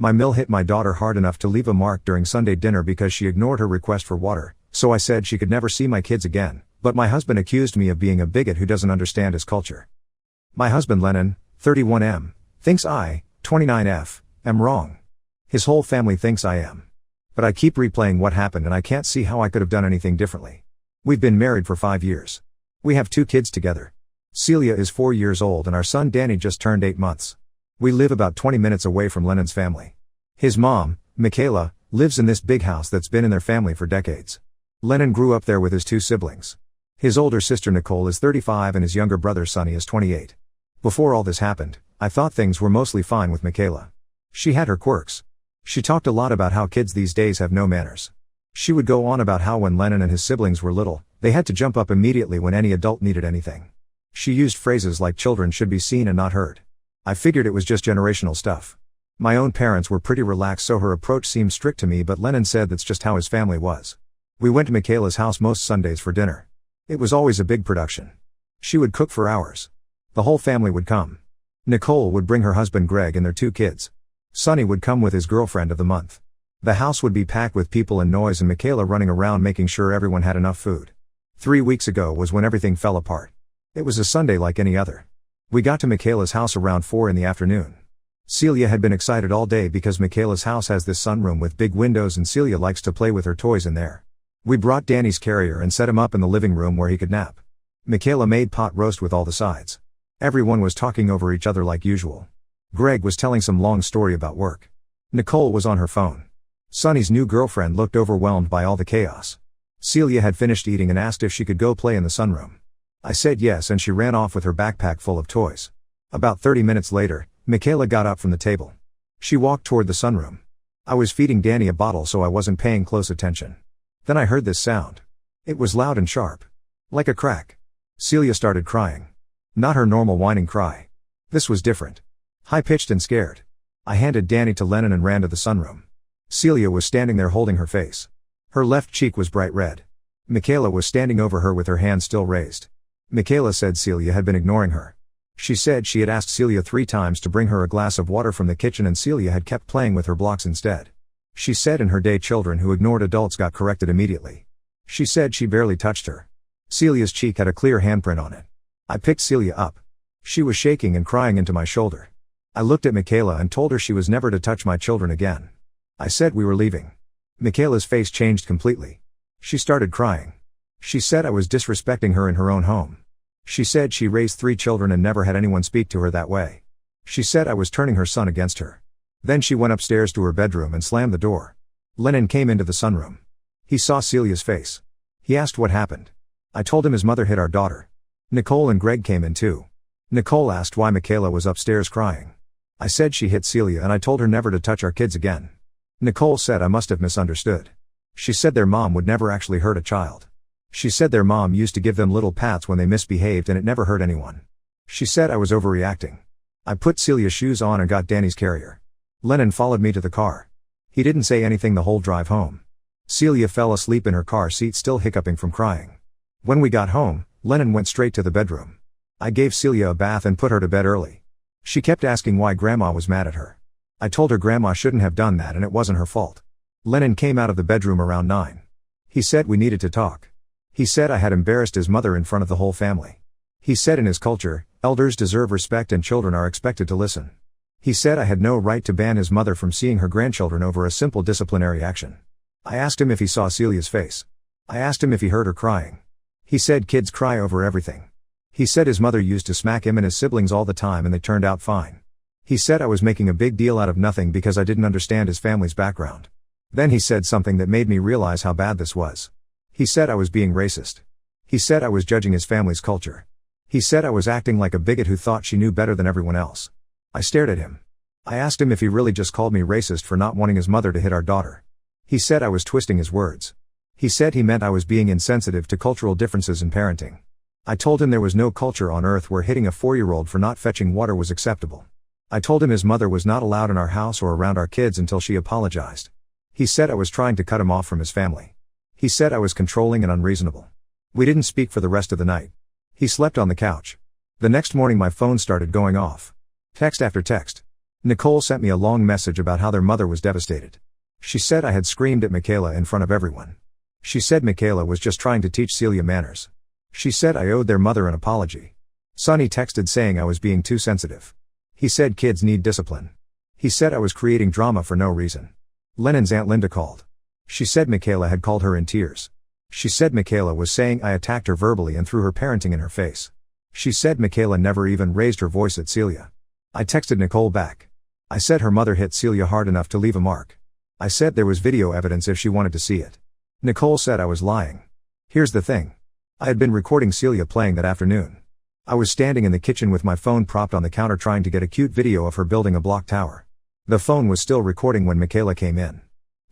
My mill hit my daughter hard enough to leave a mark during Sunday dinner because she ignored her request for water, so I said she could never see my kids again, but my husband accused me of being a bigot who doesn't understand his culture. My husband Lennon, 31M, thinks I, 29F, am wrong. His whole family thinks I am. But I keep replaying what happened and I can't see how I could have done anything differently. We've been married for 5 years. We have 2 kids together. Celia is 4 years old and our son Danny just turned 8 months. We live about 20 minutes away from Lennon's family. His mom, Michaela, lives in this big house that's been in their family for decades. Lennon grew up there with his 2 siblings. His older sister Nicole is 35 and his younger brother Sonny is 28. Before all this happened, I thought things were mostly fine with Michaela. She had her quirks. She talked a lot about how kids these days have no manners. She would go on about how when Lennon and his siblings were little, they had to jump up immediately when any adult needed anything. She used phrases like children should be seen and not heard. I figured it was just generational stuff. My own parents were pretty relaxed so her approach seemed strict to me, but Lennon said that's just how his family was. We went to Michaela's house most Sundays for dinner. It was always a big production. She would cook for hours. The whole family would come. Nicole would bring her husband Greg and their 2 kids. Sonny would come with his girlfriend of the month. The house would be packed with people and noise and Michaela running around making sure everyone had enough food. 3 weeks ago was when everything fell apart. It was a Sunday like any other. We got to Michaela's house around 4 in the afternoon. Celia had been excited all day because Michaela's house has this sunroom with big windows and Celia likes to play with her toys in there. We brought Danny's carrier and set him up in the living room where he could nap. Michaela made pot roast with all the sides. Everyone was talking over each other like usual. Greg was telling some long story about work. Nicole was on her phone. Sonny's new girlfriend looked overwhelmed by all the chaos. Celia had finished eating and asked if she could go play in the sunroom. I said yes and she ran off with her backpack full of toys. About 30 minutes later, Michaela got up from the table. She walked toward the sunroom. I was feeding Danny a bottle so I wasn't paying close attention. Then I heard this sound. It was loud and sharp. Like a crack. Celia started crying. Not her normal whining cry. This was different. High-pitched and scared. I handed Danny to Lennon and ran to the sunroom. Celia was standing there holding her face. Her left cheek was bright red. Michaela was standing over her with her hand still raised. Michaela said Celia had been ignoring her. She said she had asked Celia 3 times to bring her a glass of water from the kitchen and Celia had kept playing with her blocks instead. She said in her day children who ignored adults got corrected immediately. She said she barely touched her. Celia's cheek had a clear handprint on it. I picked Celia up. She was shaking and crying into my shoulder. I looked at Michaela and told her she was never to touch my children again. I said we were leaving. Michaela's face changed completely. She started crying. She said I was disrespecting her in her own home. She said she raised 3 children and never had anyone speak to her that way. She said I was turning her son against her. Then she went upstairs to her bedroom and slammed the door. Lennon came into the sunroom. He saw Celia's face. He asked what happened. I told him his mother hit our daughter. Nicole and Greg came in too. Nicole asked why Michaela was upstairs crying. I said she hit Celia and I told her never to touch our kids again. Nicole said I must have misunderstood. She said their mom would never actually hurt a child. She said their mom used to give them little pats when they misbehaved and it never hurt anyone. She said I was overreacting. I put Celia's shoes on and got Danny's carrier. Lennon followed me to the car. He didn't say anything the whole drive home. Celia fell asleep in her car seat still hiccuping from crying. When we got home, Lennon went straight to the bedroom. I gave Celia a bath and put her to bed early. She kept asking why Grandma was mad at her. I told her Grandma shouldn't have done that and it wasn't her fault. Lennon came out of the bedroom around 9. He said we needed to talk. He said I had embarrassed his mother in front of the whole family. He said in his culture, elders deserve respect and children are expected to listen. He said I had no right to ban his mother from seeing her grandchildren over a simple disciplinary action. I asked him if he saw Celia's face. I asked him if he heard her crying. He said kids cry over everything. He said his mother used to smack him and his siblings all the time and they turned out fine. He said I was making a big deal out of nothing because I didn't understand his family's background. Then he said something that made me realize how bad this was. He said I was being racist. He said I was judging his family's culture. He said I was acting like a bigot who thought she knew better than everyone else. I stared at him. I asked him if he really just called me racist for not wanting his mother to hit our daughter. He said I was twisting his words. He said he meant I was being insensitive to cultural differences in parenting. I told him there was no culture on earth where hitting a 4-year-old for not fetching water was acceptable. I told him his mother was not allowed in our house or around our kids until she apologized. He said I was trying to cut him off from his family. He said I was controlling and unreasonable. We didn't speak for the rest of the night. He slept on the couch. The next morning my phone started going off. Text after text. Nicole sent me a long message about how their mother was devastated. She said I had screamed at Michaela in front of everyone. She said Michaela was just trying to teach Celia manners. She said I owed their mother an apology. Sonny texted saying I was being too sensitive. He said kids need discipline. He said I was creating drama for no reason. Lennon's Aunt Linda called. She said Michaela had called her in tears. She said Michaela was saying I attacked her verbally and threw her parenting in her face. She said Michaela never even raised her voice at Celia. I texted Nicole back. I said her mother hit Celia hard enough to leave a mark. I said there was video evidence if she wanted to see it. Nicole said I was lying. Here's the thing. I had been recording Celia playing that afternoon. I was standing in the kitchen with my phone propped on the counter trying to get a cute video of her building a block tower. The phone was still recording when Michaela came in.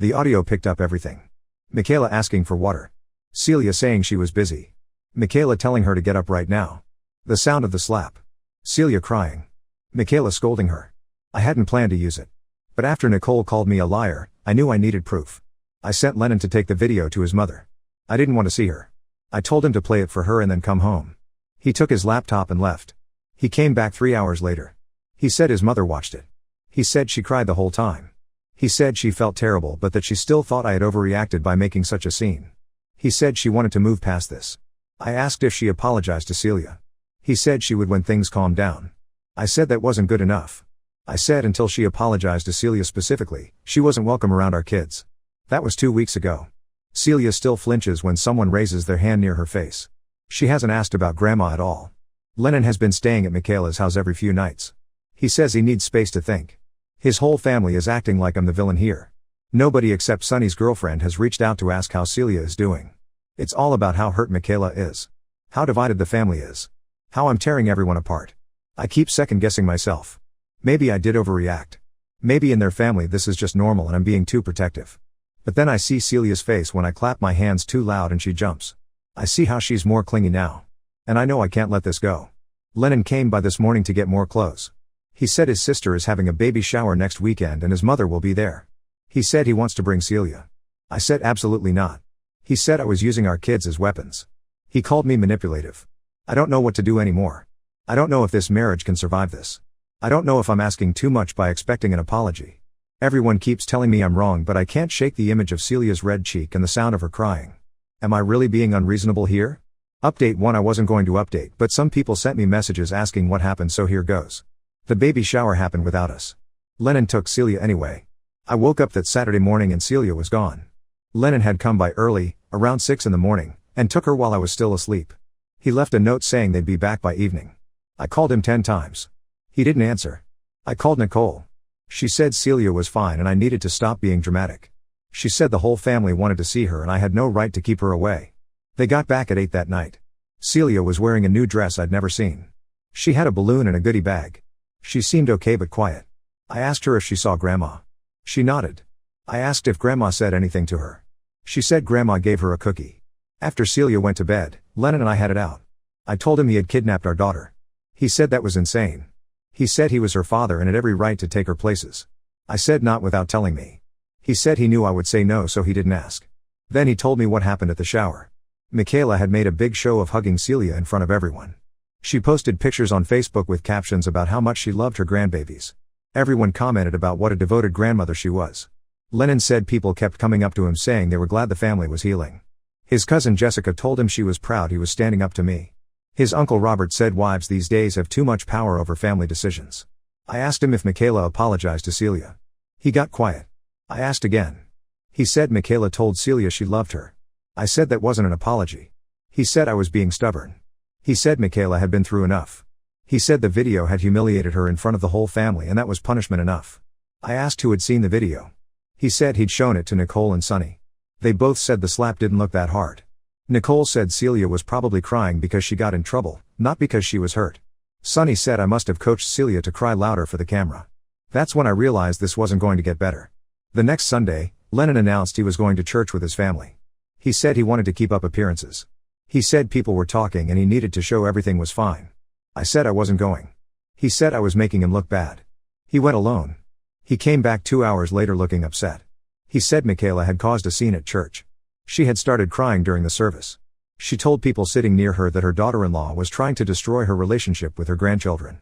The audio picked up everything. Michaela asking for water. Celia saying she was busy. Michaela telling her to get up right now. The sound of the slap. Celia crying. Michaela scolding her. I hadn't planned to use it. But after Nicole called me a liar, I knew I needed proof. I sent Lennon to take the video to his mother. I didn't want to see her. I told him to play it for her and then come home. He took his laptop and left. He came back 3 hours later. He said his mother watched it. He said she cried the whole time. He said she felt terrible but that she still thought I had overreacted by making such a scene. He said she wanted to move past this. I asked if she apologized to Celia. He said she would when things calmed down. I said that wasn't good enough. I said until she apologized to Celia specifically, she wasn't welcome around our kids. That was 2 weeks ago. Celia still flinches when someone raises their hand near her face. She hasn't asked about grandma at all. Lennon has been staying at Michaela's house every few nights. He says he needs space to think. His whole family is acting like I'm the villain here. Nobody except Sonny's girlfriend has reached out to ask how Celia is doing. It's all about how hurt Michaela is. How divided the family is. How I'm tearing everyone apart. I keep second-guessing myself. Maybe I did overreact. Maybe in their family this is just normal and I'm being too protective. But then I see Celia's face when I clap my hands too loud and she jumps. I see how she's more clingy now. And I know I can't let this go. Lennon came by this morning to get more clothes. He said his sister is having a baby shower next weekend and his mother will be there. He said he wants to bring Celia. I said absolutely not. He said I was using our kids as weapons. He called me manipulative. I don't know what to do anymore. I don't know if this marriage can survive this. I don't know if I'm asking too much by expecting an apology. Everyone keeps telling me I'm wrong but I can't shake the image of Celia's red cheek and the sound of her crying. Am I really being unreasonable here? Update 1. I wasn't going to update but some people sent me messages asking what happened, so here goes. The baby shower happened without us. Lennon took Celia anyway. I woke up that Saturday morning and Celia was gone. Lennon had come by early, around 6 in the morning, and took her while I was still asleep. He left a note saying they'd be back by evening. I called him 10 times. He didn't answer. I called Nicole. She said Celia was fine and I needed to stop being dramatic. She said the whole family wanted to see her and I had no right to keep her away. They got back at 8 that night. Celia was wearing a new dress I'd never seen. She had a balloon and a goodie bag. She seemed okay but quiet. I asked her if she saw Grandma. She nodded. I asked if Grandma said anything to her. She said Grandma gave her a cookie. After Celia went to bed, Lennon and I had it out. I told him he had kidnapped our daughter. He said that was insane. He said he was her father and had every right to take her places. I said not without telling me. He said he knew I would say no so he didn't ask. Then he told me what happened at the shower. Michaela had made a big show of hugging Celia in front of everyone. She posted pictures on Facebook with captions about how much she loved her grandbabies. Everyone commented about what a devoted grandmother she was. Lennon said people kept coming up to him saying they were glad the family was healing. His cousin Jessica told him she was proud he was standing up to me. His uncle Robert said wives these days have too much power over family decisions. I asked him if Michaela apologized to Celia. He got quiet. I asked again. He said Michaela told Celia she loved her. I said that wasn't an apology. He said I was being stubborn. He said Michaela had been through enough. He said the video had humiliated her in front of the whole family and that was punishment enough. I asked who had seen the video. He said he'd shown it to Nicole and Sonny. They both said the slap didn't look that hard. Nicole said Celia was probably crying because she got in trouble, not because she was hurt. Sonny said I must have coached Celia to cry louder for the camera. That's when I realized this wasn't going to get better. The next Sunday, Lennon announced he was going to church with his family. He said he wanted to keep up appearances. He said people were talking and he needed to show everything was fine. I said I wasn't going. He said I was making him look bad. He went alone. He came back 2 hours later looking upset. He said Michaela had caused a scene at church. She had started crying during the service. She told people sitting near her that her daughter-in-law was trying to destroy her relationship with her grandchildren.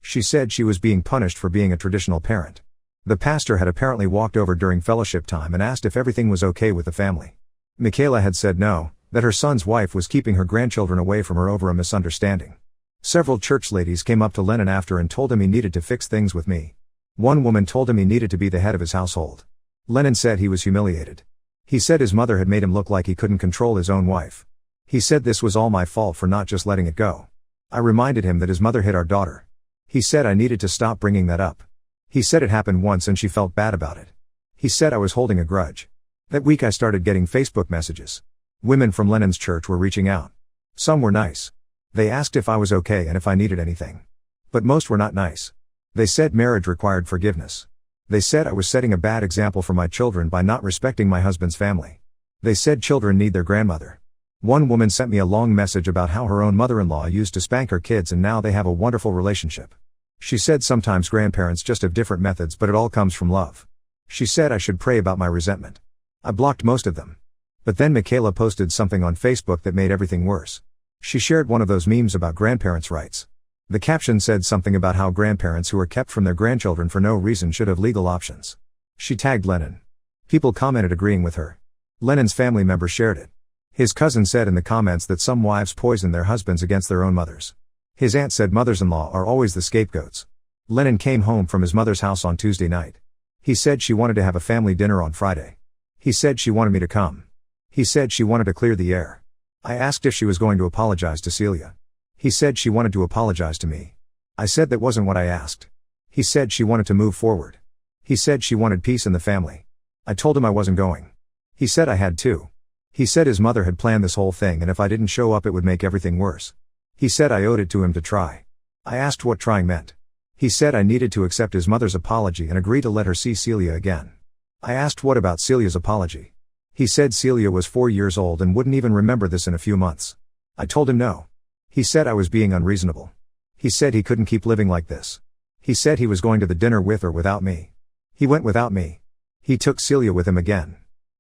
She said she was being punished for being a traditional parent. The pastor had apparently walked over during fellowship time and asked if everything was okay with the family. Michaela had said no, that her son's wife was keeping her grandchildren away from her over a misunderstanding. Several church ladies came up to Lennon after and told him he needed to fix things with me. One woman told him he needed to be the head of his household. Lennon said he was humiliated. He said his mother had made him look like he couldn't control his own wife. He said this was all my fault for not just letting it go. I reminded him that his mother hit our daughter. He said I needed to stop bringing that up. He said it happened once and she felt bad about it. He said I was holding a grudge. That week I started getting Facebook messages. Women from Lennon's church were reaching out. Some were nice. They asked if I was okay and if I needed anything. But most were not nice. They said marriage required forgiveness. They said I was setting a bad example for my children by not respecting my husband's family. They said children need their grandmother. One woman sent me a long message about how her own mother-in-law used to spank her kids and now they have a wonderful relationship. She said sometimes grandparents just have different methods but it all comes from love. She said I should pray about my resentment. I blocked most of them. But then Michaela posted something on Facebook that made everything worse. She shared one of those memes about grandparents' rights. The caption said something about how grandparents who are kept from their grandchildren for no reason should have legal options. She tagged Lennon. People commented agreeing with her. Lennon's family member shared it. His cousin said in the comments that some wives poison their husbands against their own mothers. His aunt said mothers-in-law are always the scapegoats. Lennon came home from his mother's house on Tuesday night. He said she wanted to have a family dinner on Friday. He said she wanted me to come. He said she wanted to clear the air. I asked if she was going to apologize to Celia. He said she wanted to apologize to me. I said that wasn't what I asked. He said she wanted to move forward. He said she wanted peace in the family. I told him I wasn't going. He said I had to. He said his mother had planned this whole thing and if I didn't show up it would make everything worse. He said I owed it to him to try. I asked what trying meant. He said I needed to accept his mother's apology and agree to let her see Celia again. I asked what about Celia's apology. He said Celia was 4 years old and wouldn't even remember this in a few months. I told him no. He said I was being unreasonable. He said he couldn't keep living like this. He said he was going to the dinner with or without me. He went without me. He took Celia with him again.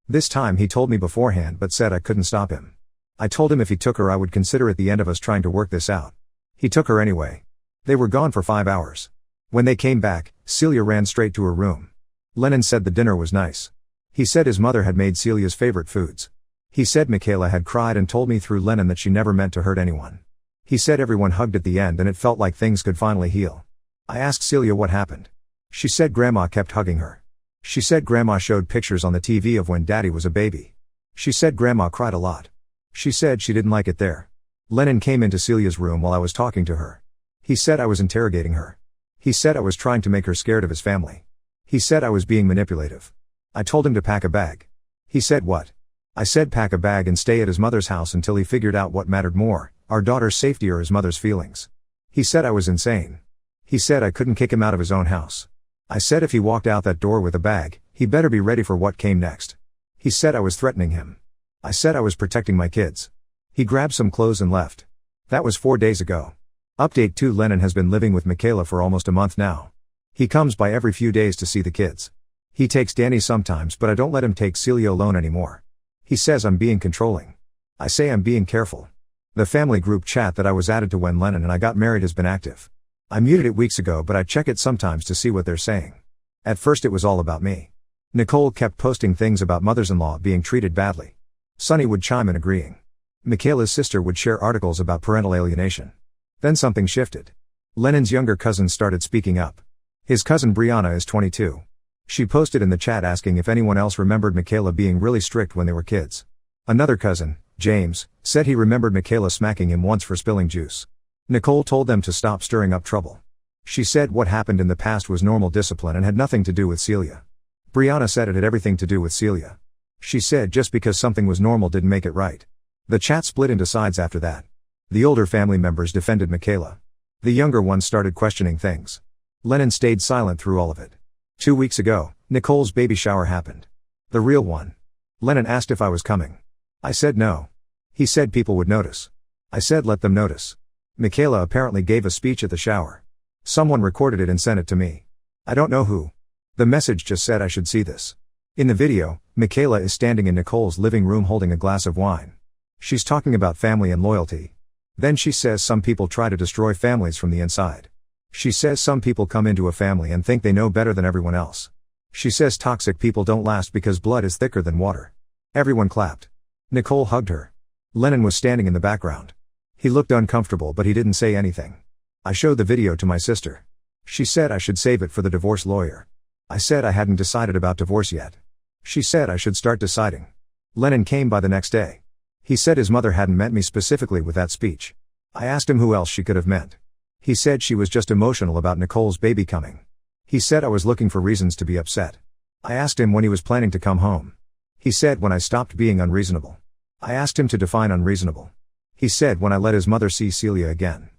This time he told me beforehand but said I couldn't stop him. I told him if he took her I would consider it the end of us trying to work this out. He took her anyway. They were gone for 5 hours. When they came back, Celia ran straight to her room. Lennon said the dinner was nice. He said his mother had made Celia's favorite foods. He said Michaela had cried and told me through Lennon that she never meant to hurt anyone. He said everyone hugged at the end and it felt like things could finally heal. I asked Celia what happened. She said Grandma kept hugging her. She said Grandma showed pictures on the TV of when Daddy was a baby. She said Grandma cried a lot. She said she didn't like it there. Lennon came into Celia's room while I was talking to her. He said I was interrogating her. He said I was trying to make her scared of his family. He said I was being manipulative. I told him to pack a bag. He said what? I said pack a bag and stay at his mother's house until he figured out what mattered more, our daughter's safety or his mother's feelings. He said I was insane. He said I couldn't kick him out of his own house. I said if he walked out that door with a bag, he better be ready for what came next. He said I was threatening him. I said I was protecting my kids. He grabbed some clothes and left. That was 4 days ago. Update 2: Lennon has been living with Michaela for almost a month now. He comes by every few days to see the kids. He takes Danny sometimes but I don't let him take Celia alone anymore. He says I'm being controlling. I say I'm being careful. The family group chat that I was added to when Lennon and I got married has been active. I muted it weeks ago but I check it sometimes to see what they're saying. At first it was all about me. Nicole kept posting things about mothers-in-law being treated badly. Sonny would chime in agreeing. Michaela's sister would share articles about parental alienation. Then something shifted. Lennon's younger cousin started speaking up. His cousin Brianna is 22. She posted in the chat asking if anyone else remembered Michaela being really strict when they were kids. Another cousin, James, said he remembered Michaela smacking him once for spilling juice. Nicole told them to stop stirring up trouble. She said what happened in the past was normal discipline and had nothing to do with Celia. Brianna said it had everything to do with Celia. She said just because something was normal didn't make it right. The chat split into sides after that. The older family members defended Michaela. The younger ones started questioning things. Lennon stayed silent through all of it. 2 weeks ago, Nicole's baby shower happened. The real one. Lennon asked if I was coming. I said no. He said people would notice. I said let them notice. Michaela apparently gave a speech at the shower. Someone recorded it and sent it to me. I don't know who. The message just said I should see this. In the video, Michaela is standing in Nicole's living room holding a glass of wine. She's talking about family and loyalty. Then she says some people try to destroy families from the inside. She says some people come into a family and think they know better than everyone else. She says toxic people don't last because blood is thicker than water. Everyone clapped. Nicole hugged her. Lennon was standing in the background. He looked uncomfortable but he didn't say anything. I showed the video to my sister. She said I should save it for the divorce lawyer. I said I hadn't decided about divorce yet. She said I should start deciding. Lennon came by the next day. He said his mother hadn't meant me specifically with that speech. I asked him who else she could have meant. He said she was just emotional about Nicole's baby coming. He said I was looking for reasons to be upset. I asked him when he was planning to come home. He said when I stopped being unreasonable. I asked him to define unreasonable. He said when I let his mother see Celia again.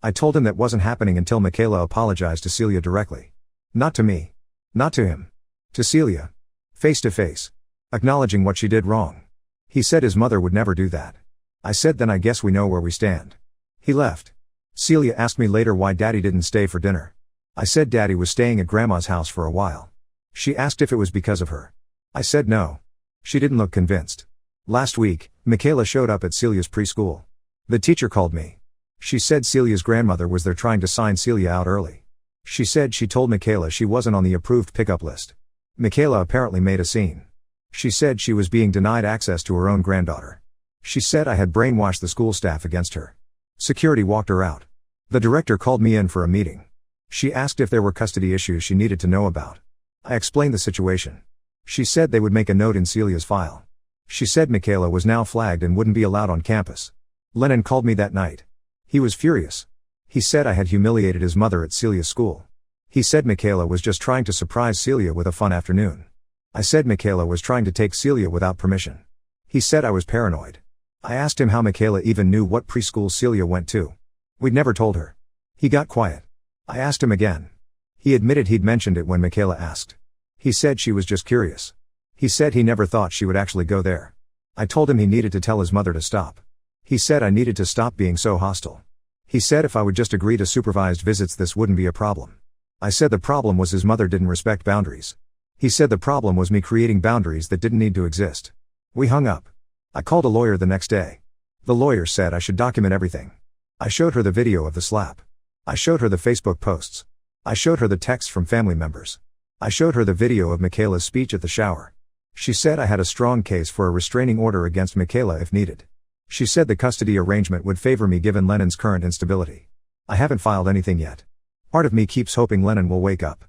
I told him that wasn't happening until Michaela apologized to Celia directly. Not to me. Not to him. To Celia. Face to face. Acknowledging what she did wrong. He said his mother would never do that. I said then I guess we know where we stand. He left. Celia asked me later why Daddy didn't stay for dinner. I said Daddy was staying at Grandma's house for a while. She asked if it was because of her. I said no. She didn't look convinced. Last week, Michaela showed up at Celia's preschool. The teacher called me. She said Celia's grandmother was there trying to sign Celia out early. She said she told Michaela she wasn't on the approved pickup list. Michaela apparently made a scene. She said she was being denied access to her own granddaughter. She said I had brainwashed the school staff against her. Security walked her out. The director called me in for a meeting. She asked if there were custody issues she needed to know about. I explained the situation. She said they would make a note in Celia's file. She said Michaela was now flagged and wouldn't be allowed on campus. Lennon called me that night. He was furious. He said I had humiliated his mother at Celia's school. He said Michaela was just trying to surprise Celia with a fun afternoon. I said Michaela was trying to take Celia without permission. He said I was paranoid. I asked him how Michaela even knew what preschool Celia went to. We'd never told her. He got quiet. I asked him again. He admitted he'd mentioned it when Michaela asked. He said she was just curious. He said he never thought she would actually go there. I told him he needed to tell his mother to stop. He said I needed to stop being so hostile. He said if I would just agree to supervised visits this wouldn't be a problem. I said the problem was his mother didn't respect boundaries. He said the problem was me creating boundaries that didn't need to exist. We hung up. I called a lawyer the next day. The lawyer said I should document everything. I showed her the video of the slap. I showed her the Facebook posts. I showed her the texts from family members. I showed her the video of Michaela's speech at the shower. She said I had a strong case for a restraining order against Michaela if needed. She said the custody arrangement would favor me given Lennon's current instability. I haven't filed anything yet. Part of me keeps hoping Lennon will wake up.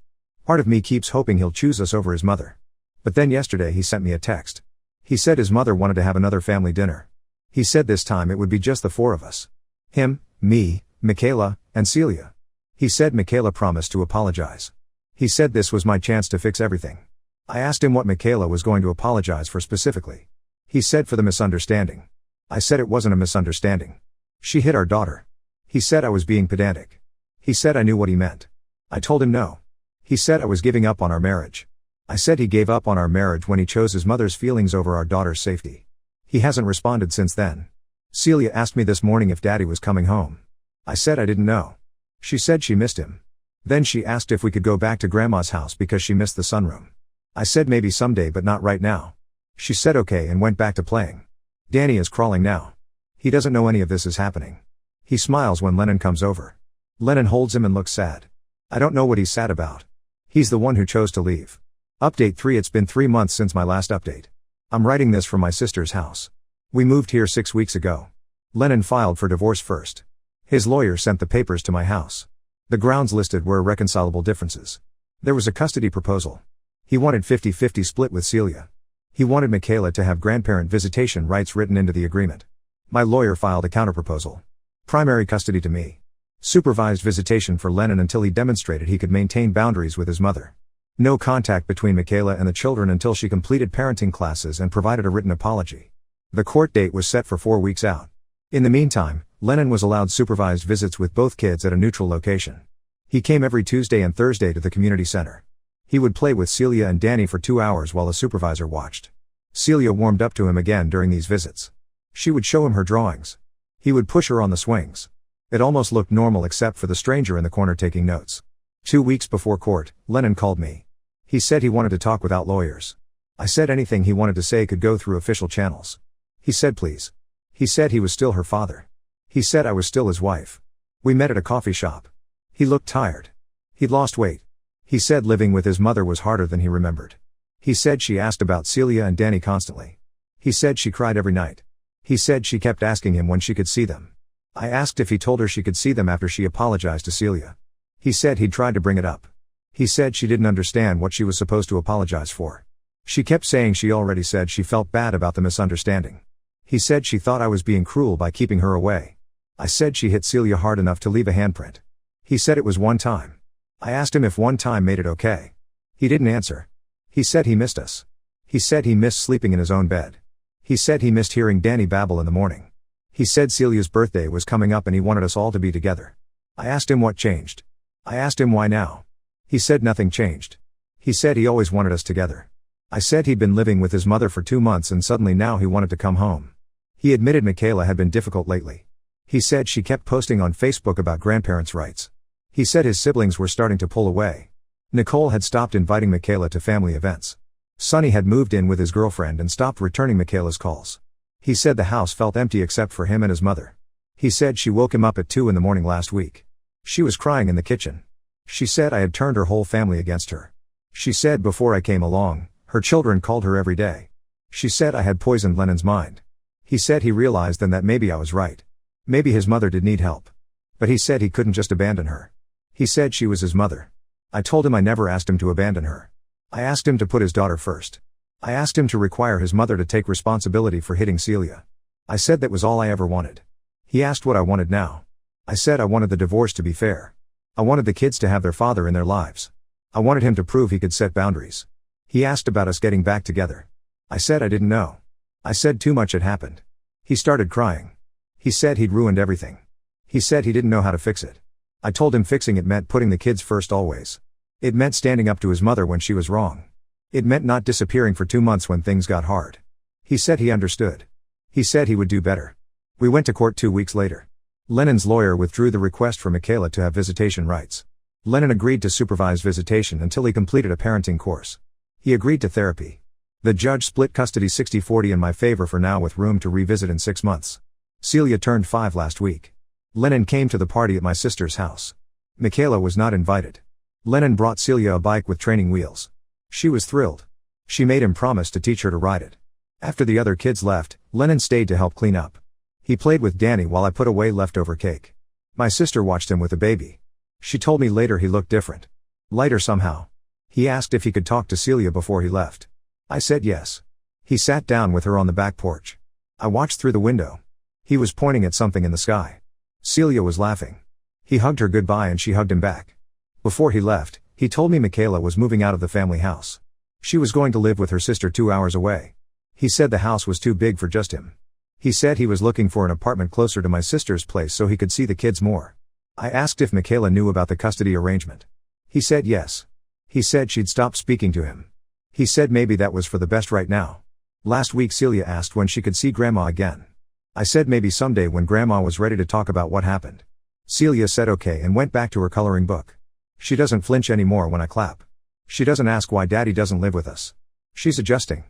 Part of me keeps hoping he'll choose us over his mother. But then yesterday he sent me a text. He said his mother wanted to have another family dinner. He said this time it would be just the four of us. Him, me, Michaela, and Celia. He said Michaela promised to apologize. He said this was my chance to fix everything. I asked him what Michaela was going to apologize for specifically. He said for the misunderstanding. I said it wasn't a misunderstanding. She hit our daughter. He said I was being pedantic. He said I knew what he meant. I told him no. He said I was giving up on our marriage. I said he gave up on our marriage when he chose his mother's feelings over our daughter's safety. He hasn't responded since then. Celia asked me this morning if Daddy was coming home. I said I didn't know. She said she missed him. Then she asked if we could go back to Grandma's house because she missed the sunroom. I said maybe someday but not right now. She said okay and went back to playing. Danny is crawling now. He doesn't know any of this is happening. He smiles when Lennon comes over. Lennon holds him and looks sad. I don't know what he's sad about. He's the one who chose to leave. Update 3. It's been 3 months since my last update. I'm writing this from my sister's house. We moved here 6 weeks ago. Lennon filed for divorce first. His lawyer sent the papers to my house. The grounds listed were irreconcilable differences. There was a custody proposal. He wanted 50-50 split with Celia. He wanted Michaela to have grandparent visitation rights written into the agreement. My lawyer filed a counterproposal. Primary custody to me. Supervised visitation for Lennon until he demonstrated he could maintain boundaries with his mother. No contact between Michaela and the children until she completed parenting classes and provided a written apology. The court date was set for 4 weeks out. In the meantime, Lennon was allowed supervised visits with both kids at a neutral location. He came every Tuesday and Thursday to the community center. He would play with Celia and Danny for 2 hours while a supervisor watched. Celia warmed up to him again during these visits. She would show him her drawings. He would push her on the swings. It almost looked normal except for the stranger in the corner taking notes. 2 weeks before court, Lennon called me. He said he wanted to talk without lawyers. I said anything he wanted to say could go through official channels. He said please. He said he was still her father. He said I was still his wife. We met at a coffee shop. He looked tired. He'd lost weight. He said living with his mother was harder than he remembered. He said she asked about Celia and Danny constantly. He said she cried every night. He said she kept asking him when she could see them. I asked if he told her she could see them after she apologized to Celia. He said he'd tried to bring it up. He said she didn't understand what she was supposed to apologize for. She kept saying she already said she felt bad about the misunderstanding. He said she thought I was being cruel by keeping her away. I said she hit Celia hard enough to leave a handprint. He said it was one time. I asked him if one time made it okay. He didn't answer. He said he missed us. He said he missed sleeping in his own bed. He said he missed hearing Danny babble in the morning. He said Celia's birthday was coming up and he wanted us all to be together. I asked him what changed. I asked him why now. He said nothing changed. He said he always wanted us together. I said he'd been living with his mother for 2 months and suddenly now he wanted to come home. He admitted Michaela had been difficult lately. He said she kept posting on Facebook about grandparents' rights. He said his siblings were starting to pull away. Nicole had stopped inviting Michaela to family events. Sonny had moved in with his girlfriend and stopped returning Michaela's calls. He said the house felt empty except for him and his mother. He said she woke him up at 2 a.m. last week. She was crying in the kitchen. She said I had turned her whole family against her. She said before I came along, her children called her every day. She said I had poisoned Lennon's mind. He said he realized then that maybe I was right. Maybe his mother did need help. But he said he couldn't just abandon her. He said she was his mother. I told him I never asked him to abandon her. I asked him to put his daughter first. I asked him to require his mother to take responsibility for hitting Celia. I said that was all I ever wanted. He asked what I wanted now. I said I wanted the divorce to be fair. I wanted the kids to have their father in their lives. I wanted him to prove he could set boundaries. He asked about us getting back together. I said I didn't know. I said too much had happened. He started crying. He said he'd ruined everything. He said he didn't know how to fix it. I told him fixing it meant putting the kids first always. It meant standing up to his mother when she was wrong. It meant not disappearing for 2 months when things got hard. He said he understood. He said he would do better. We went to court 2 weeks later. Lennon's lawyer withdrew the request for Michaela to have visitation rights. Lennon agreed to supervise visitation until he completed a parenting course. He agreed to therapy. The judge split custody 60-40 in my favor for now with room to revisit in 6 months. Celia turned 5 last week. Lennon came to the party at my sister's house. Michaela was not invited. Lennon brought Celia a bike with training wheels. She was thrilled. She made him promise to teach her to ride it. After the other kids left, Lennon stayed to help clean up. He played with Danny while I put away leftover cake. My sister watched him with the baby. She told me later he looked different. Lighter somehow. He asked if he could talk to Celia before he left. I said yes. He sat down with her on the back porch. I watched through the window. He was pointing at something in the sky. Celia was laughing. He hugged her goodbye and she hugged him back. Before he left, he told me Michaela was moving out of the family house. She was going to live with her sister 2 hours away. He said the house was too big for just him. He said he was looking for an apartment closer to my sister's place so he could see the kids more. I asked if Michaela knew about the custody arrangement. He said yes. He said she'd stopped speaking to him. He said maybe that was for the best right now. Last week Celia asked when she could see Grandma again. I said maybe someday when Grandma was ready to talk about what happened. Celia said okay and went back to her coloring book. She doesn't flinch anymore when I clap. She doesn't ask why Daddy doesn't live with us. She's adjusting.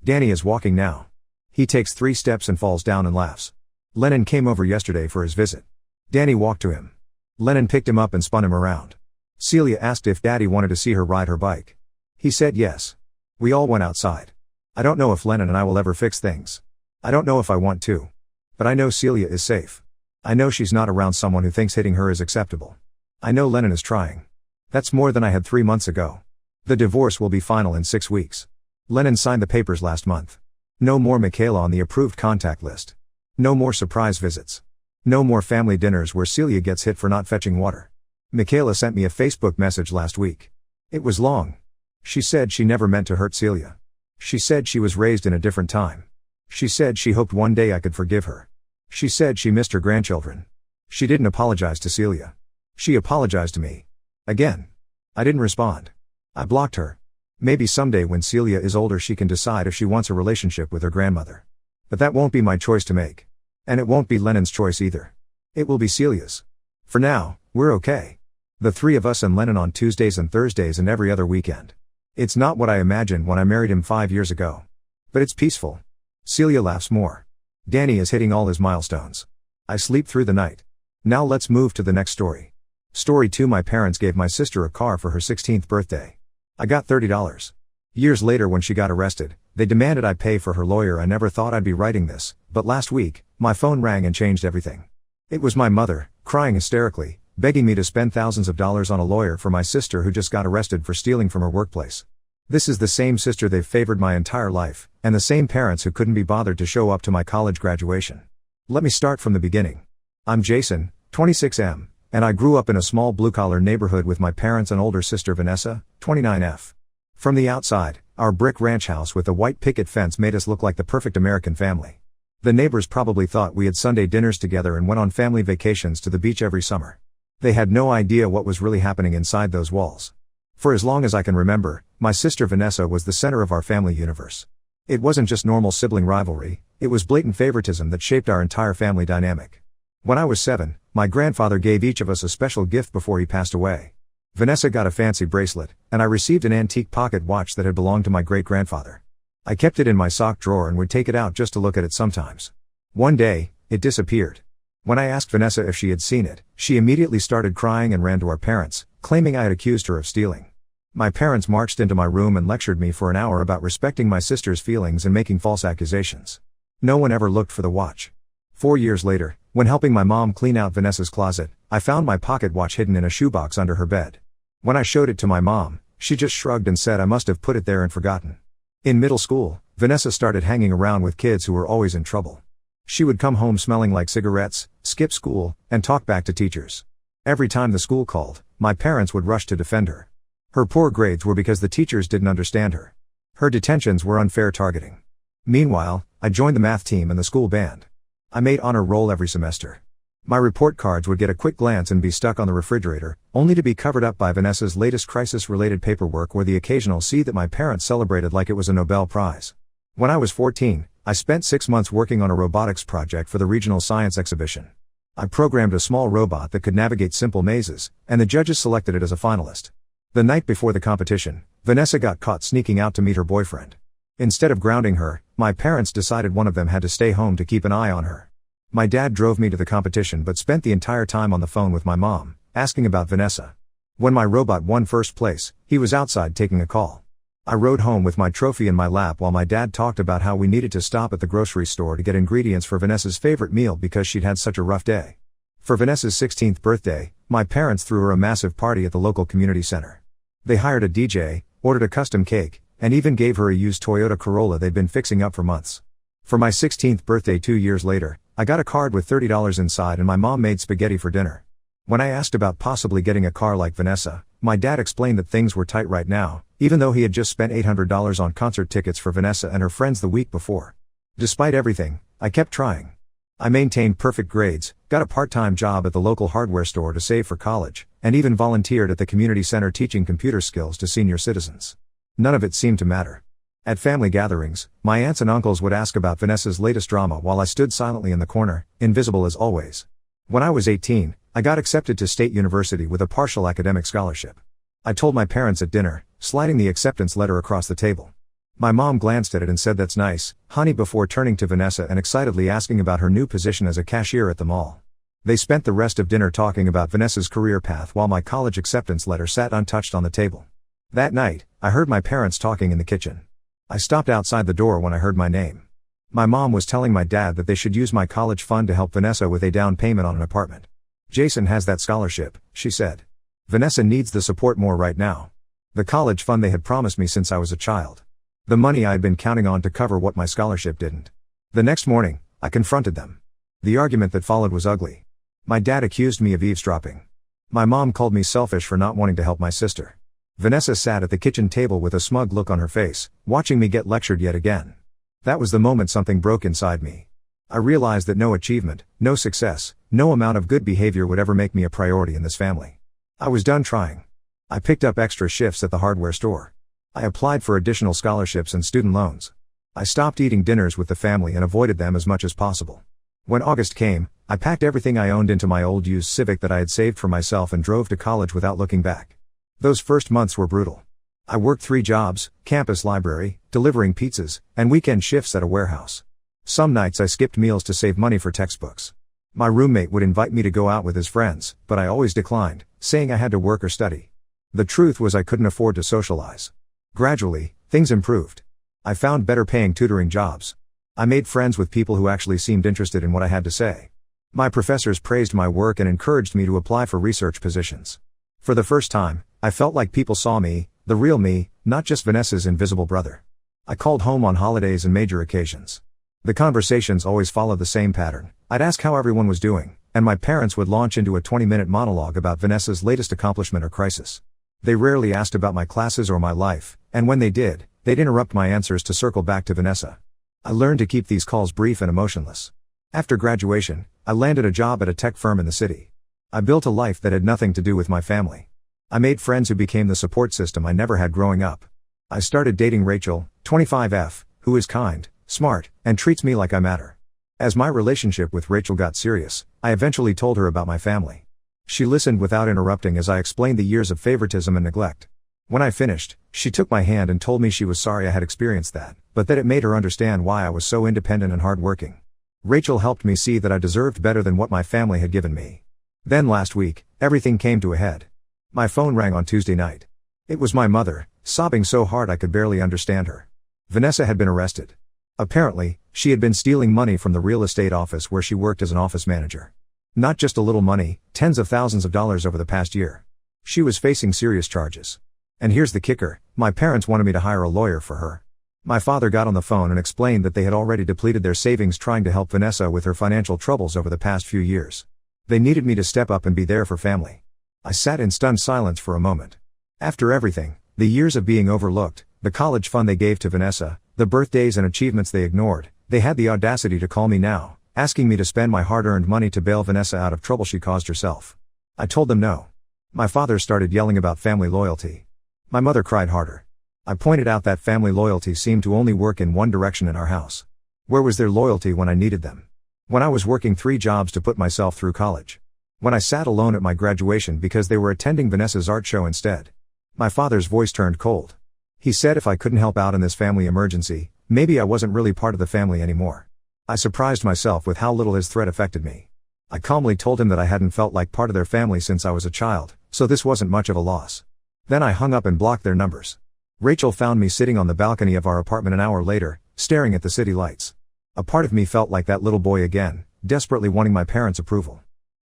Danny is walking now. He takes 3 steps and falls down and laughs. Lennon came over yesterday for his visit. Danny walked to him. Lennon picked him up and spun him around. Celia asked if Daddy wanted to see her ride her bike. He said yes. We all went outside. I don't know if Lennon and I will ever fix things. I don't know if I want to. But I know Celia is safe. I know she's not around someone who thinks hitting her is acceptable. I know Lennon is trying. That's more than I had 3 months ago. The divorce will be final in 6 weeks. Lennon signed the papers last month. No more Michaela on the approved contact list. No more surprise visits. No more family dinners where Celia gets hit for not fetching water. Michaela sent me a Facebook message last week. It was long. She said she never meant to hurt Celia. She said she was raised in a different time. She said she hoped one day I could forgive her. She said she missed her grandchildren. She didn't apologize to Celia. She apologized to me. Again. I didn't respond. I blocked her. Maybe someday when Celia is older she can decide if she wants a relationship with her grandmother. But that won't be my choice to make. And it won't be Lennon's choice either. It will be Celia's. For now, we're okay. The 3 of us and Lennon on Tuesdays and Thursdays and every other weekend. It's not what I imagined when I married him 5 years ago. But it's peaceful. Celia laughs more. Danny is hitting all his milestones. I sleep through the night. Now let's move to the next story. Story 2. My parents gave my sister a car for her 16th birthday. I got $30. Years later, when she got arrested, they demanded I pay for her lawyer. I never thought I'd be writing this, but last week, my phone rang and changed everything. It was my mother, crying hysterically, begging me to spend thousands of dollars on a lawyer for my sister who just got arrested for stealing from her workplace. This is the same sister they've favored my entire life, and the same parents who couldn't be bothered to show up to my college graduation. Let me start from the beginning. I'm Jason, 26M, and I grew up in a small blue-collar neighborhood with my parents and older sister Vanessa, 29F. From the outside, our brick ranch house with a white picket fence made us look like the perfect American family. The neighbors probably thought we had Sunday dinners together and went on family vacations to the beach every summer. They had no idea what was really happening inside those walls. For as long as I can remember, my sister Vanessa was the center of our family universe. It wasn't just normal sibling rivalry, it was blatant favoritism that shaped our entire family dynamic. When I was 7, my grandfather gave each of us a special gift before he passed away. Vanessa got a fancy bracelet, and I received an antique pocket watch that had belonged to my great-grandfather. I kept it in my sock drawer and would take it out just to look at it sometimes. One day, it disappeared. When I asked Vanessa if she had seen it, she immediately started crying and ran to our parents, claiming I had accused her of stealing. My parents marched into my room and lectured me for an hour about respecting my sister's feelings and making false accusations. No one ever looked for the watch. 4 years later, when helping my mom clean out Vanessa's closet, I found my pocket watch hidden in a shoebox under her bed. When I showed it to my mom, she just shrugged and said I must have put it there and forgotten. In middle school, Vanessa started hanging around with kids who were always in trouble. She would come home smelling like cigarettes, skip school, and talk back to teachers. Every time the school called, my parents would rush to defend her. Her poor grades were because the teachers didn't understand her. Her detentions were unfair targeting. Meanwhile, I joined the math team and the school band. I made honor roll every semester. My report cards would get a quick glance and be stuck on the refrigerator, only to be covered up by Vanessa's latest crisis-related paperwork or the occasional C that my parents celebrated like it was a Nobel Prize. When I was 14, I spent 6 months working on a robotics project for the regional science exhibition. I programmed a small robot that could navigate simple mazes, and the judges selected it as a finalist. The night before the competition, Vanessa got caught sneaking out to meet her boyfriend. Instead of grounding her, my parents decided one of them had to stay home to keep an eye on her. My dad drove me to the competition but spent the entire time on the phone with my mom, asking about Vanessa. When my robot won first place, he was outside taking a call. I rode home with my trophy in my lap while my dad talked about how we needed to stop at the grocery store to get ingredients for Vanessa's favorite meal because she'd had such a rough day. For Vanessa's 16th birthday, my parents threw her a massive party at the local community center. They hired a DJ, ordered a custom cake, and even gave her a used Toyota Corolla they'd been fixing up for months. For my 16th birthday 2 years later, I got a card with $30 inside and my mom made spaghetti for dinner. When I asked about possibly getting a car like Vanessa, my dad explained that things were tight right now, even though he had just spent $800 on concert tickets for Vanessa and her friends the week before. Despite everything, I kept trying. I maintained perfect grades, got a part-time job at the local hardware store to save for college, and even volunteered at the community center teaching computer skills to senior citizens. None of it seemed to matter. At family gatherings, my aunts and uncles would ask about Vanessa's latest drama while I stood silently in the corner, invisible as always. When I was 18, I got accepted to State University with a partial academic scholarship. I told my parents at dinner, sliding the acceptance letter across the table. My mom glanced at it and said "That's nice, honey," before turning to Vanessa and excitedly asking about her new position as a cashier at the mall. They spent the rest of dinner talking about Vanessa's career path while my college acceptance letter sat untouched on the table. That night, I heard my parents talking in the kitchen. I stopped outside the door when I heard my name. My mom was telling my dad that they should use my college fund to help Vanessa with a down payment on an apartment. "Jason has that scholarship," she said. "Vanessa needs the support more right now." The college fund they had promised me since I was a child. The money I had been counting on to cover what my scholarship didn't. The next morning, I confronted them. The argument that followed was ugly. My dad accused me of eavesdropping. My mom called me selfish for not wanting to help my sister. Vanessa sat at the kitchen table with a smug look on her face, watching me get lectured yet again. That was the moment something broke inside me. I realized that no achievement, no success, no amount of good behavior would ever make me a priority in this family. I was done trying. I picked up extra shifts at the hardware store. I applied for additional scholarships and student loans. I stopped eating dinners with the family and avoided them as much as possible. When August came, I packed everything I owned into my old used Civic that I had saved for myself and drove to college without looking back. Those first months were brutal. I worked 3 jobs, campus library, delivering pizzas, and weekend shifts at a warehouse. Some nights I skipped meals to save money for textbooks. My roommate would invite me to go out with his friends, but I always declined, saying I had to work or study. The truth was I couldn't afford to socialize. Gradually, things improved. I found better paying tutoring jobs. I made friends with people who actually seemed interested in what I had to say. My professors praised my work and encouraged me to apply for research positions. For the first time, I felt like people saw me, the real me, not just Vanessa's invisible brother. I called home on holidays and major occasions. The conversations always followed the same pattern. I'd ask how everyone was doing, and my parents would launch into a 20-minute monologue about Vanessa's latest accomplishment or crisis. They rarely asked about my classes or my life, and when they did, they'd interrupt my answers to circle back to Vanessa. I learned to keep these calls brief and emotionless. After graduation, I landed a job at a tech firm in the city. I built a life that had nothing to do with my family. I made friends who became the support system I never had growing up. I started dating Rachel, 25F, who is kind, smart, and treats me like I matter. As my relationship with Rachel got serious, I eventually told her about my family. She listened without interrupting as I explained the years of favoritism and neglect. When I finished, she took my hand and told me she was sorry I had experienced that, but that it made her understand why I was so independent and hardworking. Rachel helped me see that I deserved better than what my family had given me. Then last week, everything came to a head. My phone rang on Tuesday night. It was my mother, sobbing so hard I could barely understand her. Vanessa had been arrested. Apparently, she had been stealing money from the real estate office where she worked as an office manager. Not just a little money, tens of thousands of dollars over the past year. She was facing serious charges. And here's the kicker, my parents wanted me to hire a lawyer for her. My father got on the phone and explained that they had already depleted their savings trying to help Vanessa with her financial troubles over the past few years. They needed me to step up and be there for family. I sat in stunned silence for a moment. After everything, the years of being overlooked, the college fund they gave to Vanessa, the birthdays and achievements they ignored, they had the audacity to call me now, asking me to spend my hard-earned money to bail Vanessa out of trouble she caused herself. I told them no. My father started yelling about family loyalty. My mother cried harder. I pointed out that family loyalty seemed to only work in one direction in our house. Where was their loyalty when I needed them? When I was working 3 jobs to put myself through college. When I sat alone at my graduation because they were attending Vanessa's art show instead. My father's voice turned cold. He said if I couldn't help out in this family emergency, maybe I wasn't really part of the family anymore. I surprised myself with how little his threat affected me. I calmly told him that I hadn't felt like part of their family since I was a child, so this wasn't much of a loss. Then I hung up and blocked their numbers. Rachel found me sitting on the balcony of our apartment an hour later, staring at the city lights. A part of me felt like that little boy again, desperately wanting my parents' approval.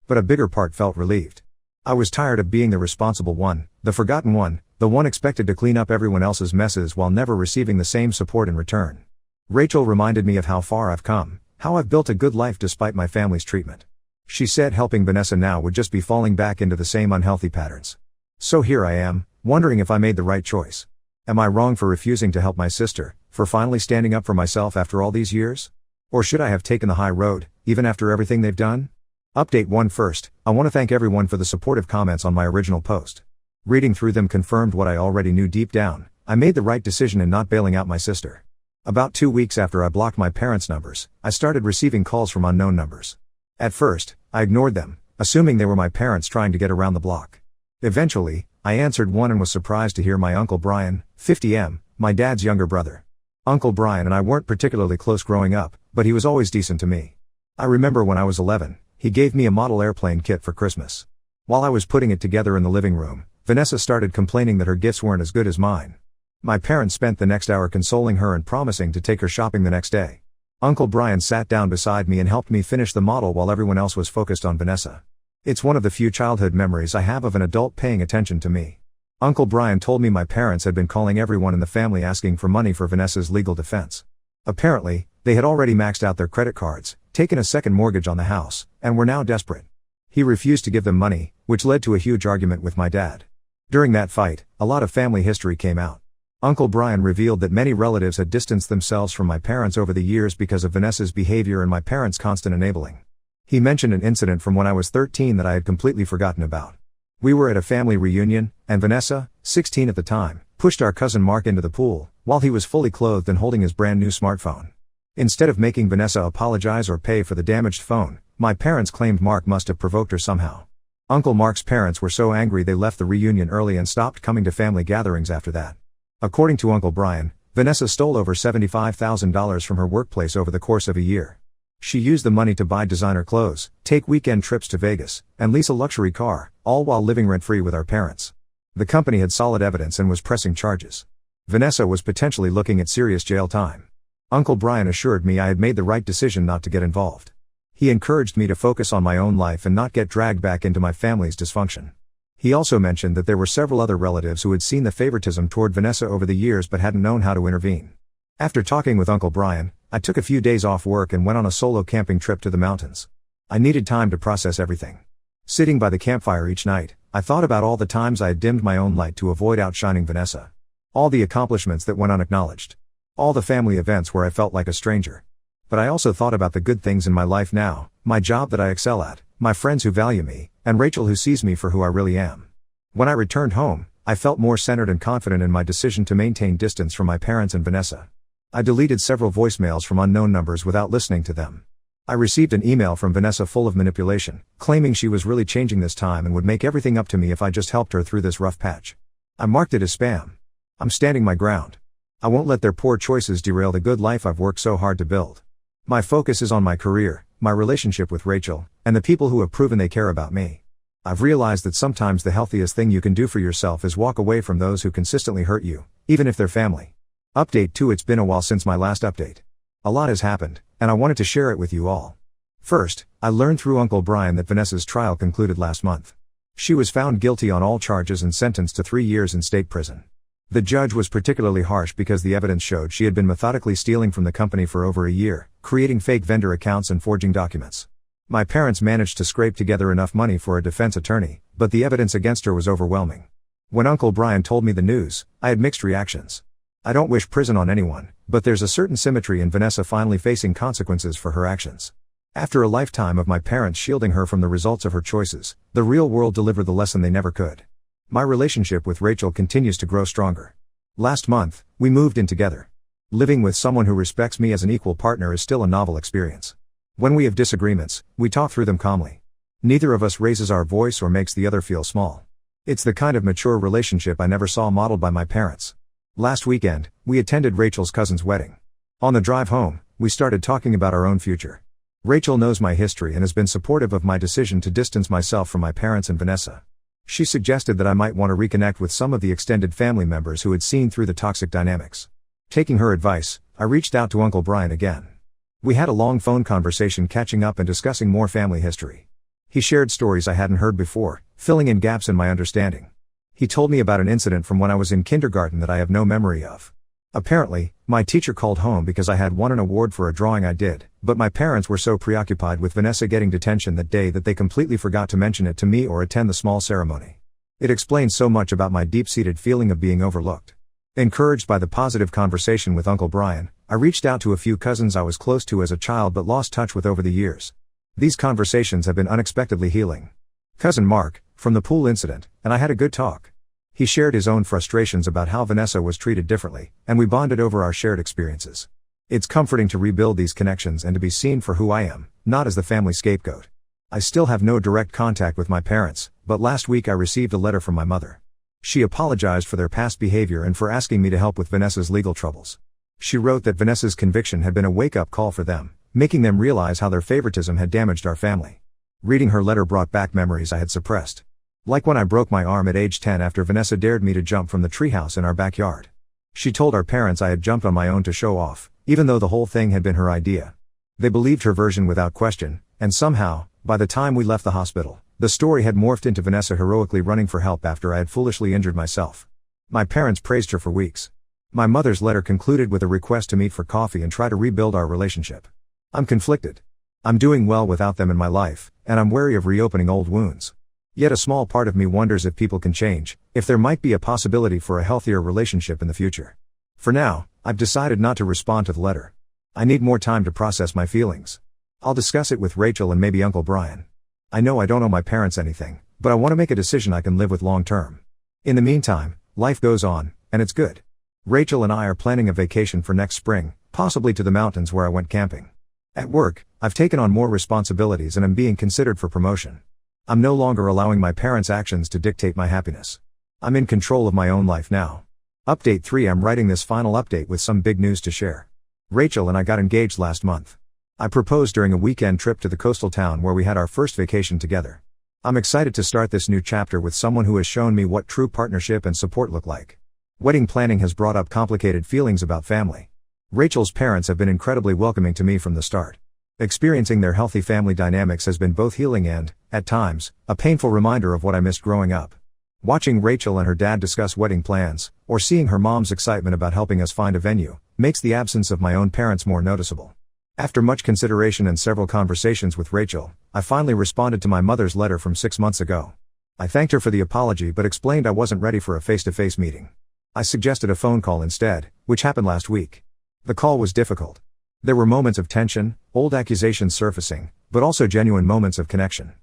But a bigger part felt relieved. I was tired of being the responsible one, the forgotten one, the one expected to clean up everyone else's messes while never receiving the same support in return. Rachel reminded me of how far I've come, how I've built a good life despite my family's treatment. She said helping Vanessa now would just be falling back into the same unhealthy patterns. So here I am, wondering if I made the right choice. Am I wrong for refusing to help my sister, for finally standing up for myself after all these years? Or should I have taken the high road, even after everything they've done? Update 1 first, I want to thank everyone for the supportive comments on my original post. Reading through them confirmed what I already knew deep down. I made the right decision in not bailing out my sister. About 2 weeks after I blocked my parents' numbers, I started receiving calls from unknown numbers. At first, I ignored them, assuming they were my parents trying to get around the block. Eventually, I answered one and was surprised to hear my Uncle Brian, 50M, my dad's younger brother. Uncle Brian and I weren't particularly close growing up, but he was always decent to me. I remember when I was 11, he gave me a model airplane kit for Christmas. While I was putting it together in the living room, Vanessa started complaining that her gifts weren't as good as mine. My parents spent the next hour consoling her and promising to take her shopping the next day. Uncle Brian sat down beside me and helped me finish the model while everyone else was focused on Vanessa. It's one of the few childhood memories I have of an adult paying attention to me. Uncle Brian told me my parents had been calling everyone in the family asking for money for Vanessa's legal defense. Apparently, they had already maxed out their credit cards, taken a second mortgage on the house, and were now desperate. He refused to give them money, which led to a huge argument with my dad. During that fight, a lot of family history came out. Uncle Brian revealed that many relatives had distanced themselves from my parents over the years because of Vanessa's behavior and my parents' constant enabling. He mentioned an incident from when I was 13 that I had completely forgotten about. We were at a family reunion, and Vanessa, 16 at the time, pushed our cousin Mark into the pool, while he was fully clothed and holding his brand new smartphone. Instead of making Vanessa apologize or pay for the damaged phone, my parents claimed Mark must have provoked her somehow. Uncle Mark's parents were so angry they left the reunion early and stopped coming to family gatherings after that. According to Uncle Brian, Vanessa stole over $75,000 from her workplace over the course of a year. She used the money to buy designer clothes, take weekend trips to Vegas, and lease a luxury car, all while living rent-free with our parents. The company had solid evidence and was pressing charges. Vanessa was potentially looking at serious jail time. Uncle Brian assured me I had made the right decision not to get involved. He encouraged me to focus on my own life and not get dragged back into my family's dysfunction. He also mentioned that there were several other relatives who had seen the favoritism toward Vanessa over the years but hadn't known how to intervene. After talking with Uncle Brian, I took a few days off work and went on a solo camping trip to the mountains. I needed time to process everything. Sitting by the campfire each night, I thought about all the times I had dimmed my own light to avoid outshining Vanessa. All the accomplishments that went unacknowledged. All the family events where I felt like a stranger. But I also thought about the good things in my life now, my job that I excel at, my friends who value me, and Rachel who sees me for who I really am. When I returned home, I felt more centered and confident in my decision to maintain distance from my parents and Vanessa. I deleted several voicemails from unknown numbers without listening to them. I received an email from Vanessa full of manipulation, claiming she was really changing this time and would make everything up to me if I just helped her through this rough patch. I marked it as spam. I'm standing my ground. I won't let their poor choices derail the good life I've worked so hard to build. My focus is on my career, my relationship with Rachel, and the people who have proven they care about me. I've realized that sometimes the healthiest thing you can do for yourself is walk away from those who consistently hurt you, even if they're family. Update 2. It's been a while since my last update. A lot has happened, and I wanted to share it with you all. First, I learned through Uncle Brian that Vanessa's trial concluded last month. She was found guilty on all charges and sentenced to 3 years in state prison. The judge was particularly harsh because the evidence showed she had been methodically stealing from the company for over a year, creating fake vendor accounts and forging documents. My parents managed to scrape together enough money for a defense attorney, but the evidence against her was overwhelming. When Uncle Brian told me the news, I had mixed reactions. I don't wish prison on anyone, but there's a certain symmetry in Vanessa finally facing consequences for her actions. After a lifetime of my parents shielding her from the results of her choices, the real world delivered the lesson they never could. My relationship with Rachel continues to grow stronger. Last month, we moved in together. Living with someone who respects me as an equal partner is still a novel experience. When we have disagreements, we talk through them calmly. Neither of us raises our voice or makes the other feel small. It's the kind of mature relationship I never saw modeled by my parents. Last weekend, we attended Rachel's cousin's wedding. On the drive home, we started talking about our own future. Rachel knows my history and has been supportive of my decision to distance myself from my parents and Vanessa. She suggested that I might want to reconnect with some of the extended family members who had seen through the toxic dynamics. Taking her advice, I reached out to Uncle Brian again. We had a long phone conversation catching up and discussing more family history. He shared stories I hadn't heard before, filling in gaps in my understanding. He told me about an incident from when I was in kindergarten that I have no memory of. Apparently, my teacher called home because I had won an award for a drawing I did, but my parents were so preoccupied with Vanessa getting detention that day that they completely forgot to mention it to me or attend the small ceremony. It explains so much about my deep-seated feeling of being overlooked. Encouraged by the positive conversation with Uncle Brian, I reached out to a few cousins I was close to as a child but lost touch with over the years. These conversations have been unexpectedly healing. Cousin Mark, from the pool incident, and I had a good talk. He shared his own frustrations about how Vanessa was treated differently, and we bonded over our shared experiences. It's comforting to rebuild these connections and to be seen for who I am, not as the family scapegoat. I still have no direct contact with my parents, but last week I received a letter from my mother. She apologized for their past behavior and for asking me to help with Vanessa's legal troubles. She wrote that Vanessa's conviction had been a wake-up call for them, making them realize how their favoritism had damaged our family. Reading her letter brought back memories I had suppressed. Like when I broke my arm at age 10 after Vanessa dared me to jump from the treehouse in our backyard. She told our parents I had jumped on my own to show off, even though the whole thing had been her idea. They believed her version without question, and somehow, by the time we left the hospital, the story had morphed into Vanessa heroically running for help after I had foolishly injured myself. My parents praised her for weeks. My mother's letter concluded with a request to meet for coffee and try to rebuild our relationship. I'm conflicted. I'm doing well without them in my life, and I'm wary of reopening old wounds. Yet a small part of me wonders if people can change, if there might be a possibility for a healthier relationship in the future. For now, I've decided not to respond to the letter. I need more time to process my feelings. I'll discuss it with Rachel and maybe Uncle Brian. I know I don't owe my parents anything, but I want to make a decision I can live with long term. In the meantime, life goes on, and it's good. Rachel and I are planning a vacation for next spring, possibly to the mountains where I went camping. At work, I've taken on more responsibilities and am being considered for promotion. I'm no longer allowing my parents' actions to dictate my happiness. I'm in control of my own life now. Update 3. I'm writing this final update with some big news to share. Rachel and I got engaged last month. I proposed during a weekend trip to the coastal town where we had our first vacation together. I'm excited to start this new chapter with someone who has shown me what true partnership and support look like. Wedding planning has brought up complicated feelings about family. Rachel's parents have been incredibly welcoming to me from the start. Experiencing their healthy family dynamics has been both healing and, at times, a painful reminder of what I missed growing up. Watching Rachel and her dad discuss wedding plans, or seeing her mom's excitement about helping us find a venue, makes the absence of my own parents more noticeable. After much consideration and several conversations with Rachel, I finally responded to my mother's letter from 6 months ago. I thanked her for the apology but explained I wasn't ready for a face-to-face meeting. I suggested a phone call instead, which happened last week. The call was difficult. There were moments of tension, old accusations surfacing, but also genuine moments of connection.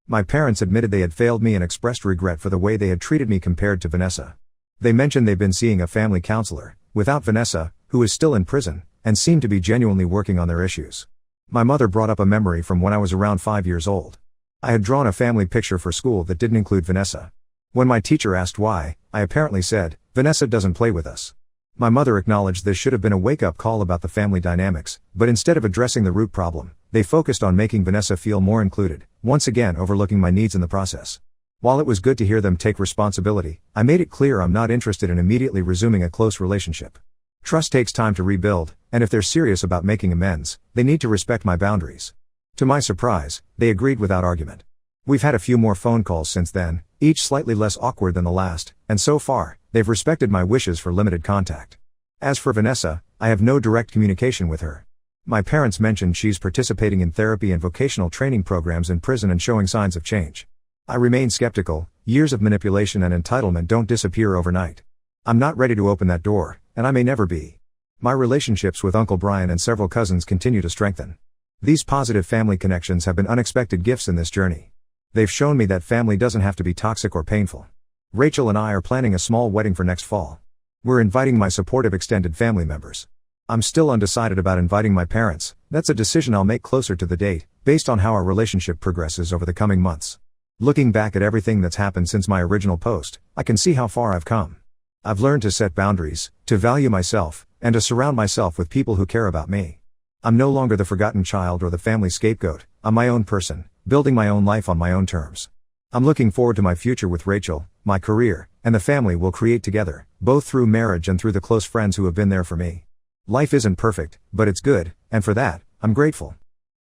My parents admitted they had failed me and expressed regret for the way they had treated me compared to Vanessa. They mentioned they've been seeing a family counselor, without Vanessa, who is still in prison, and seemed to be genuinely working on their issues. My mother brought up a memory from when I was around 5 years old. I had drawn a family picture for school that didn't include Vanessa. When my teacher asked why, I apparently said, "Vanessa doesn't play with us." My mother acknowledged this should have been a wake-up call about the family dynamics, but instead of addressing the root problem, they focused on making Vanessa feel more included, once again overlooking my needs in the process. While it was good to hear them take responsibility, I made it clear I'm not interested in immediately resuming a close relationship. Trust takes time to rebuild, and if they're serious about making amends, they need to respect my boundaries. To my surprise, they agreed without argument. We've had a few more phone calls since then, each slightly less awkward than the last, and so far, they've respected my wishes for limited contact. As for Vanessa, I have no direct communication with her. My parents mentioned she's participating in therapy and vocational training programs in prison and showing signs of change. I remain skeptical. Years of manipulation and entitlement don't disappear overnight. I'm not ready to open that door, and I may never be. My relationships with Uncle Brian and several cousins continue to strengthen. These positive family connections have been unexpected gifts in this journey. They've shown me that family doesn't have to be toxic or painful. Rachel and I are planning a small wedding for next fall. We're inviting my supportive extended family members. I'm still undecided about inviting my parents. That's a decision I'll make closer to the date, based on how our relationship progresses over the coming months. Looking back at everything that's happened since my original post, I can see how far I've come. I've learned to set boundaries, to value myself, and to surround myself with people who care about me. I'm no longer the forgotten child or the family scapegoat. I'm my own person, building my own life on my own terms. I'm looking forward to my future with Rachel, my career, and the family we'll create together, both through marriage and through the close friends who have been there for me. Life isn't perfect, but it's good, and for that, I'm grateful.